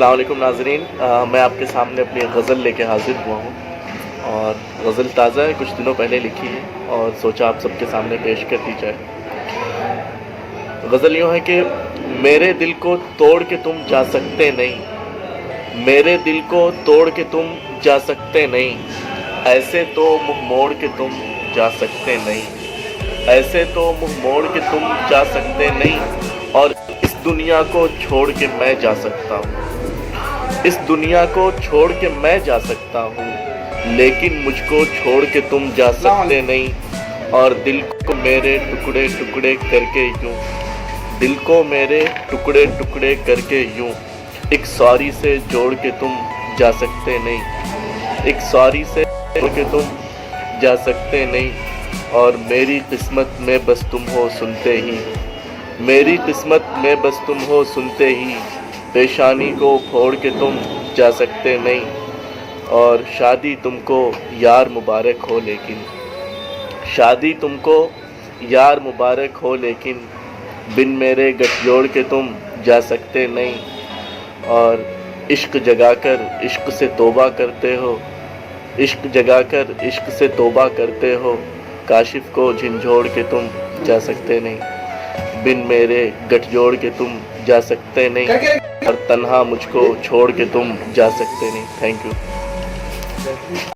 السلام علیکم ناظرین، میں آپ کے سامنے اپنی غزل لے کے حاضر ہوا ہوں اور غزل تازہ ہے، کچھ دنوں پہلے لکھی ہے اور سوچا آپ سب کے سامنے پیش کر دی جائے۔ غزل یوں ہے کہ میرے دل کو توڑ کے تم جا سکتے نہیں، میرے دل کو توڑ کے تم جا سکتے نہیں، ایسے تو منہ موڑ کے تم جا سکتے نہیں، ایسے تو منہ موڑ کے تم جا سکتے نہیں، اور اس دنیا کو چھوڑ کے میں جا سکتا ہوں، اس دنیا کو چھوڑ کے میں جا سکتا ہوں، لیکن مجھ کو چھوڑ کے تم جا سکتے نہیں، اور دل کو میرے ٹکڑے ٹکڑے کر کے یوں، دل کو میرے ٹکڑے ٹکڑے کر کے یوں، ایک سوری سے جوڑ کے تم جا سکتے نہیں، ایک سوری سے جوڑ کے تم جا سکتے نہیں، اور میری قسمت میں بس تم ہو سنتے ہی، میری قسمت میں بس تم ہو سنتے ہی، پیشانی کو پھوڑ کے تم جا سکتے نہیں، اور شادی تم کو یار مبارک ہو، لیکن شادی تم کو یار مبارک ہو، لیکن بن میرے گٹھ جوڑ کے تم جا سکتے نہیں، اور عشق جگا کر عشق سے توبہ کرتے ہو، عشق جگا کر عشق سے توبہ کرتے ہو، کاشف کو جھنجھوڑ کے تم جا سکتے نہیں، بن میرے گٹھ جوڑ کے تم جا سکتے نہیں، اور تنہا مجھ کو چھوڑ کے تم جا سکتے نہیں۔ Thank you.